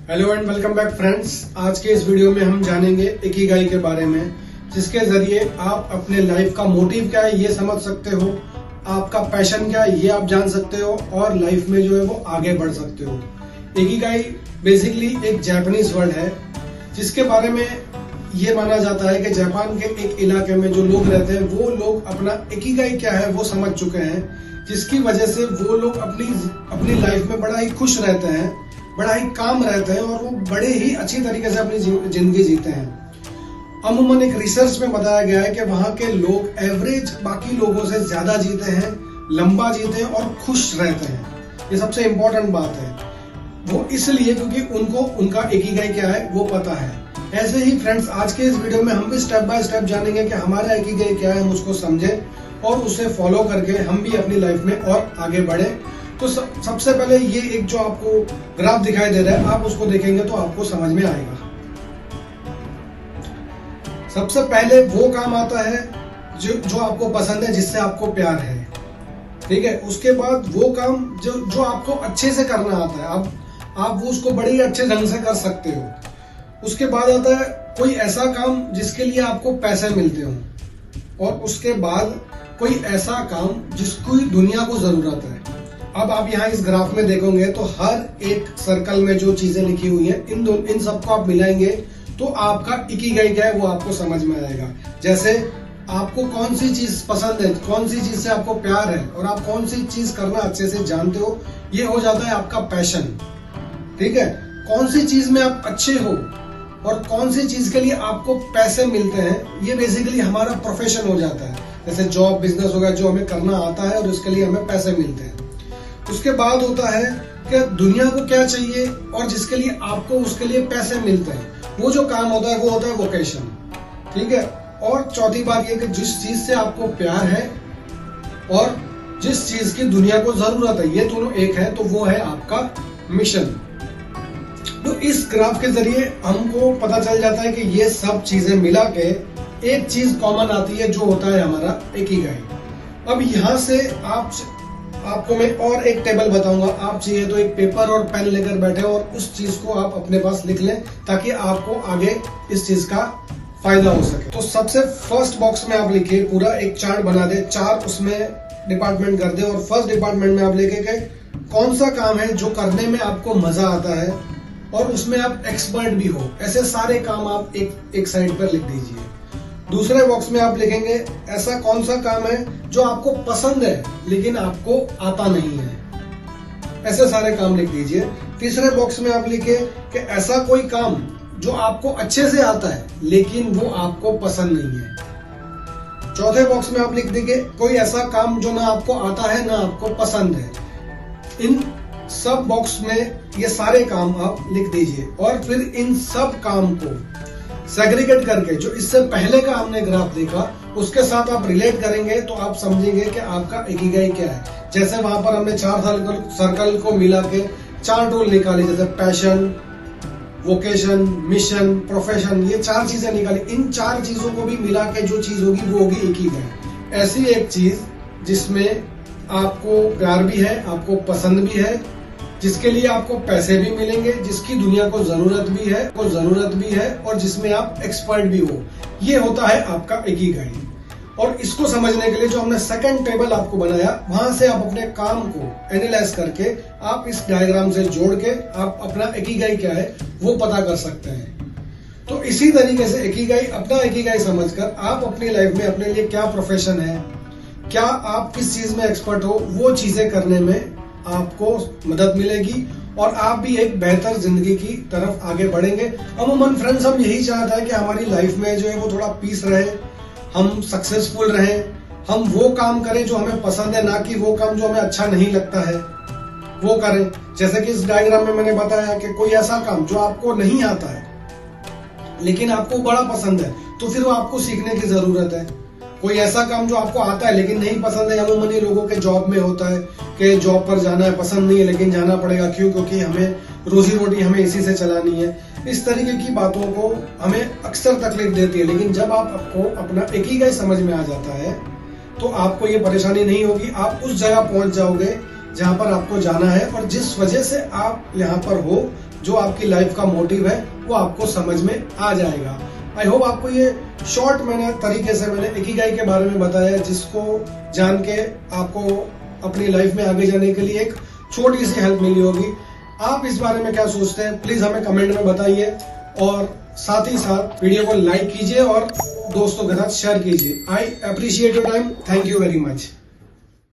Hello and welcome back friends. आज के इस वीडियो में हम जानेंगे इकिगाई के बारे में, जिसके जरिए आप अपने लाइफ का मोटिव क्या है ये समझ सकते हो, आपका पैशन क्या है ये आप जान सकते हो और लाइफ में जो है वो आगे बढ़ सकते हो। इकिगाई बेसिकली एक जापानीज वर्ड है, जिसके बारे में ये माना जाता है कि जापान के एक इलाके में जो लोग रहते हैं वो लोग अपना इकिगाई क्या है वो समझ चुके हैं, जिसकी वजह से वो लोग अपनी लाइफ में बड़ा ही खुश रहते हैं, बड़ा ही काम रहते हैं और वो बड़े ही अच्छी तरीके से अपनी जिंदगी जीते हैं। अमूमन एक रिसर्च में बताया गया है कि वहाँ के लोग एवरेज बाकी लोगों से ज्यादा जीते हैं, लंबा जीते हैं और खुश रहते हैं। ये सबसे इम्पोर्टेंट बात है, वो इसलिए क्योंकि उनको उनका इकिगाई क्या है वो पता है। ऐसे ही फ्रेंड्स, आज के इस वीडियो में हम भी स्टेप बाय स्टेप जानेंगे कि हमारा इकिगाई क्या है, हम उसको समझे और उसे फॉलो करके हम भी अपनी लाइफ में और आगे बढ़े। तो सबसे पहले ये एक जो आपको ग्राफ दिखाई दे रहा है, आप उसको देखेंगे तो आपको समझ में आएगा। सबसे पहले वो काम आता है जो आपको पसंद है, जिससे आपको प्यार है, ठीक है। उसके बाद वो काम जो आपको अच्छे से करना आता है, आप वो उसको बड़े ही अच्छे ढंग से कर सकते हो। उसके बाद आता है कोई ऐसा काम जिसके लिए आपको पैसे मिलते हो, और उसके बाद कोई ऐसा काम जिसको दुनिया को जरूरत है। अब आप यहाँ इस ग्राफ में देखोगे तो हर एक सर्कल में जो चीजें लिखी हुई हैं, इन सबको आप मिलाएंगे तो आपका इकिगाई क्या है वो आपको समझ में आएगा। जैसे आपको कौन सी चीज पसंद है, कौन सी चीज से आपको प्यार है और आप कौन सी चीज करना अच्छे से जानते हो, ये हो जाता है आपका पैशन, ठीक है। कौन सी चीज में आप अच्छे हो और कौन सी चीज के लिए आपको पैसे मिलते हैं, ये बेसिकली हमारा प्रोफेशन हो जाता है। जैसे जॉब, बिजनेस हो गया, जो हमें करना आता है और उसके लिए हमें पैसे मिलते हैं। उसके बाद होता है कि दुनिया को क्या चाहिए और जिसके लिए आपको उसके लिए पैसे मिलते हैं, वो जो काम होता है वो होता है वोकेशन, ठीक है। और चौथी बात ये कि जिस चीज से आपको प्यार है और जिस चीज की दुनिया को जरूरत है, ये दोनों एक है, तो वो है आपका मिशन। तो इस ग्राफ के जरिए हमको पता चल जाता है कि ये सब चीजें मिला के एक चीज कॉमन आती है, जो होता है हमारा इकिगाई। अब यहाँ से आपको मैं और एक टेबल बताऊंगा, आप चाहिए तो एक पेपर और पेन लेकर बैठे और उस चीज को आप अपने पास लिख लें, ताकि आपको आगे इस चीज का फायदा हो सके। तो सबसे फर्स्ट बॉक्स में आप लिखिए, पूरा एक चार्ट बना दे, 4 उसमें डिपार्टमेंट कर दे, और फर्स्ट डिपार्टमेंट में आप लिखे कि कौन सा काम है जो करने में आपको मजा आता है और उसमें आप एक्सपर्ट भी हो। ऐसे सारे काम आप एक साइड पर लिख दीजिए। दूसरे बॉक्स में आप लिखेंगे ऐसा कौन सा काम है जो आपको पसंद है लेकिन आपको आता नहीं है, ऐसे सारे काम लिख दीजिए। तीसरे बॉक्स में आप लिखे कि ऐसा कोई काम जो आपको अच्छे से आता है लेकिन वो आपको पसंद नहीं है। चौथे बॉक्स में आप लिख दीजिए कोई ऐसा काम जो ना आपको आता है ना आपको पसंद है। इन सब बॉक्स में ये सारे काम आप लिख दीजिए, और फिर इन सब काम को सेग्रीगेट करके जो इससे पहले का हमने ग्राफ देखा उसके साथ आप रिलेट करेंगे तो आप समझेंगे कि आपका इकिगाई क्या है। जैसे वहां पर हमने 4 सर्कल को मिला के 4 टूल निकाले, जैसे पैशन, वोकेशन, मिशन, प्रोफेशन, ये 4 चीजें निकाली। इन 4 चीजों को भी मिला के जो चीज होगी वो होगी इकिगाई। ऐसी एक चीज जिसमें आपको प्यार भी है, आपको पसंद भी है, जिसके लिए आपको पैसे भी मिलेंगे, जिसकी दुनिया को जरूरत भी है और जिसमें आप एक्सपर्ट भी हो, ये होता है आपका इकिगाई। और इसको समझने के लिए जो हमने सेकंड टेबल आपको बनाया, वहां से आप अपने काम को एनालाइज करके आप इस डायग्राम से जोड़ के आप अपना इकिगाई क्या है वो पता कर सकते हैं। तो इसी तरीके से अपना इकिगाई समझकर आप अपनी लाइफ में अपने लिए क्या प्रोफेशन है, क्या आप किस चीज में एक्सपर्ट हो, वो चीजें करने में आपको मदद मिलेगी और आप भी एक बेहतर जिंदगी की तरफ आगे बढ़ेंगे। अमूमन फ्रेंड्स, हम यही चाहते हैं कि हमारी लाइफ में जो है वो थोड़ा पीस रहे, हम सक्सेसफुल रहें, हम वो काम करें जो हमें पसंद है, ना कि वो काम जो हमें अच्छा नहीं लगता है वो करें। जैसे कि इस डायग्राम में मैंने बताया कि कोई ऐसा काम जो आपको नहीं आता है लेकिन आपको बड़ा पसंद है, तो फिर वो आपको सीखने की जरूरत है। कोई ऐसा काम जो आपको आता है लेकिन नहीं पसंद है, अमूमन लोगों के जॉब में होता है कि जॉब पर जाना है, पसंद नहीं है लेकिन जाना पड़ेगा, क्यों? क्योंकि हमें रोजी रोटी हमें इसी से चलानी है। इस तरीके की बातों को हमें अक्सर तकलीफ देती है, लेकिन जब आपको अपना इकिगाई समझ में आ जाता है तो आपको ये परेशानी नहीं होगी। आप उस जगह पहुंच जाओगे जहां पर आपको जाना है और जिस वजह से आप यहाँ पर हो, जो आपकी लाइफ का मोटिव है वो आपको समझ में आ जाएगा। आई होप आपको ये शॉर्ट तरीके से मैंने इकिगाई के बारे में बताया, जिसको जान के आपको अपनी लाइफ में आगे जाने के लिए एक छोटी सी हेल्प मिली होगी। आप इस बारे में क्या सोचते हैं प्लीज हमें कमेंट में बताइए, और साथ ही साथ वीडियो को लाइक कीजिए और दोस्तों के साथ शेयर कीजिए। I appreciate your time, thank you very much.